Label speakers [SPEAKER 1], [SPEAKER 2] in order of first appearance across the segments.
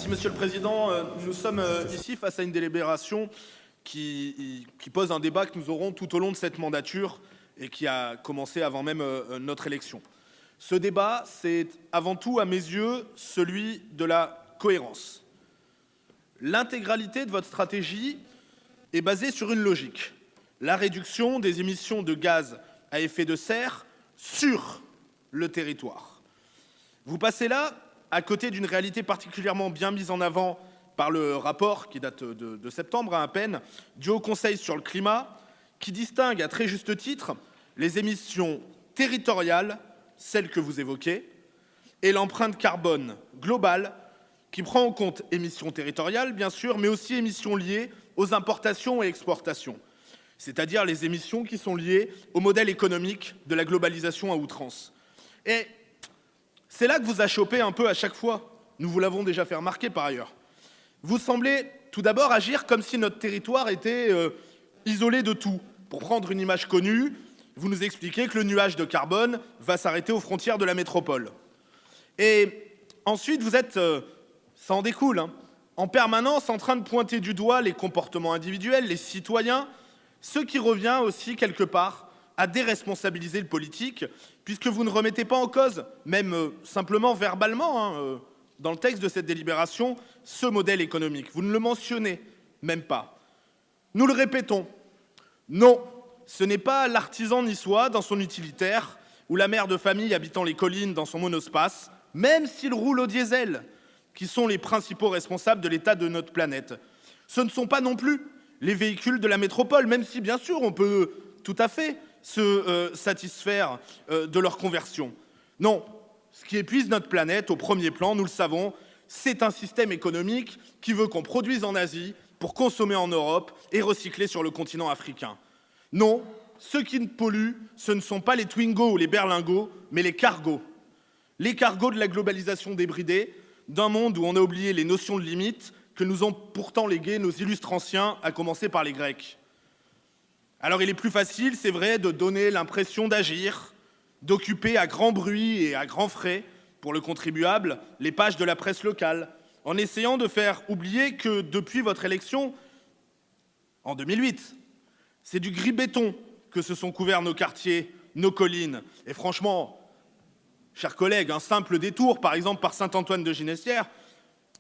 [SPEAKER 1] Monsieur le Président, nous sommes ici face à une délibération qui pose un débat que nous aurons tout au long de cette mandature et qui a commencé avant même notre élection. Ce débat, c'est avant tout, à mes yeux, celui de la cohérence. L'intégralité de votre stratégie est basée sur une logique: la réduction des émissions de gaz à effet de serre sur le territoire. Vous passez là à côté d'une réalité particulièrement bien mise en avant par le rapport qui date de septembre à peine du Haut Conseil sur le climat, qui distingue à très juste titre les émissions territoriales, celles que vous évoquez, et l'empreinte carbone globale, qui prend en compte émissions territoriales, bien sûr, mais aussi émissions liées aux importations et exportations, c'est-à-dire les émissions qui sont liées au modèle économique de la globalisation à outrance. Et c'est là que vous achoppez un peu à chaque fois. Nous vous l'avons déjà fait remarquer par ailleurs. Vous semblez tout d'abord agir comme si notre territoire était isolé de tout. Pour prendre une image connue, vous nous expliquez que le nuage de carbone va s'arrêter aux frontières de la métropole. Et ensuite, vous êtes, ça en découle, en permanence en train de pointer du doigt les comportements individuels, les citoyens, ce qui revient aussi quelque part à déresponsabiliser le politique, puisque vous ne remettez pas en cause, même simplement verbalement, dans le texte de cette délibération, ce modèle économique. Vous ne le mentionnez même pas. Nous le répétons, non, ce n'est pas l'artisan niçois dans son utilitaire ou la mère de famille habitant les collines dans son monospace, même s'il roule au diesel, qui sont les principaux responsables de l'état de notre planète. Ce ne sont pas non plus les véhicules de la métropole, même si, bien sûr, on peut tout à fait se satisfaire de leur conversion. Non, ce qui épuise notre planète au premier plan, nous le savons, c'est un système économique qui veut qu'on produise en Asie pour consommer en Europe et recycler sur le continent africain. Non, ceux qui polluent, ce ne sont pas les Twingo ou les berlingots, mais les cargos. Les cargos de la globalisation débridée, d'un monde où on a oublié les notions de limite que nous ont pourtant léguées nos illustres anciens, à commencer par les Grecs. Alors il est plus facile, c'est vrai, de donner l'impression d'agir, d'occuper à grand bruit et à grands frais, pour le contribuable, les pages de la presse locale, en essayant de faire oublier que depuis votre élection, en 2008, c'est du gris béton que se sont couverts nos quartiers, nos collines. Et franchement, chers collègues, un simple détour, par exemple par Saint-Antoine-de-Ginestière,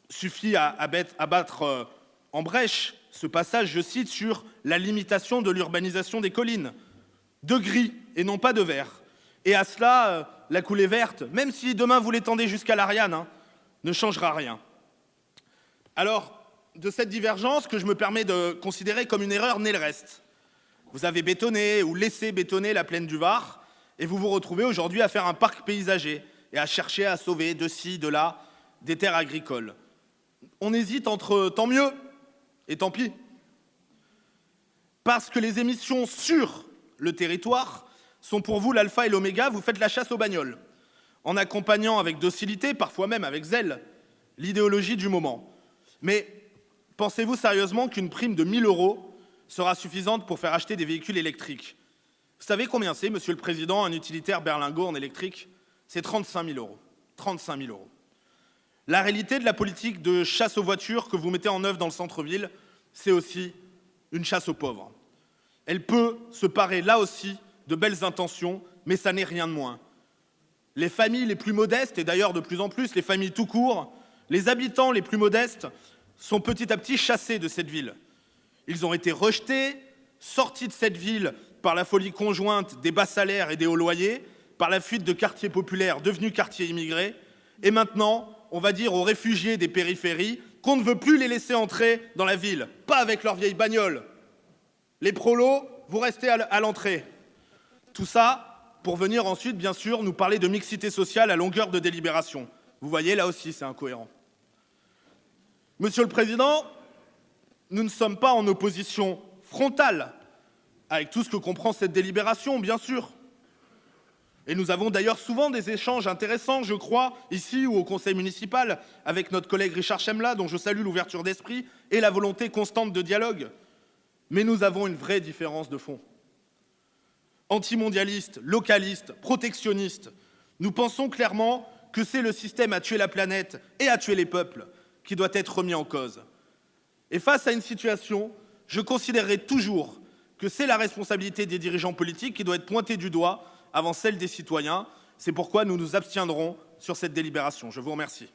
[SPEAKER 1] suffit à battre en brèche ce passage, je cite, sur la limitation de l'urbanisation des collines, de gris et non pas de vert. Et à cela, la coulée verte, même si demain vous l'étendez jusqu'à l'Ariane, ne changera rien. Alors, de cette divergence que je me permets de considérer comme une erreur naît le reste. Vous avez bétonné ou laissé bétonner la plaine du Var et vous vous retrouvez aujourd'hui à faire un parc paysager et à chercher à sauver de ci, de là, des terres agricoles. On hésite entre tant mieux et tant pis. Parce que les émissions sur le territoire sont pour vous l'alpha et l'oméga, vous faites la chasse aux bagnoles, en accompagnant avec docilité, parfois même avec zèle, l'idéologie du moment. Mais pensez-vous sérieusement qu'une prime de 1 000 € sera suffisante pour faire acheter des véhicules électriques? Vous savez combien c'est, Monsieur le Président, un utilitaire berlingot en électrique? C'est 35 000 €. 35 000 €. La réalité de la politique de chasse aux voitures que vous mettez en œuvre dans le centre-ville, c'est aussi une chasse aux pauvres. Elle peut se parer là aussi de belles intentions, mais ça n'est rien de moins. Les familles les plus modestes, et d'ailleurs de plus en plus les familles tout court, les habitants les plus modestes sont petit à petit chassés de cette ville. Ils ont été rejetés, sortis de cette ville par la folie conjointe des bas salaires et des hauts loyers, par la fuite de quartiers populaires devenus quartiers immigrés, et maintenant, on va dire aux réfugiés des périphéries qu'on ne veut plus les laisser entrer dans la ville, pas avec leurs vieilles bagnoles. Les prolos, vous restez à l'entrée. Tout ça pour venir ensuite, bien sûr, nous parler de mixité sociale à longueur de délibération. Vous voyez, là aussi, c'est incohérent. Monsieur le Président, nous ne sommes pas en opposition frontale avec tout ce que comprend cette délibération, bien sûr. Et nous avons d'ailleurs souvent des échanges intéressants, je crois, ici ou au conseil municipal, avec notre collègue Richard Chemla, dont je salue l'ouverture d'esprit et la volonté constante de dialogue. Mais nous avons une vraie différence de fond. Antimondialistes, localistes, protectionnistes, nous pensons clairement que c'est le système à tuer la planète et à tuer les peuples, qui doit être remis en cause. Et face à une situation, je considérerai toujours que c'est la responsabilité des dirigeants politiques qui doit être pointée du doigt avant celle des citoyens. C'est pourquoi nous nous abstiendrons sur cette délibération. Je vous remercie.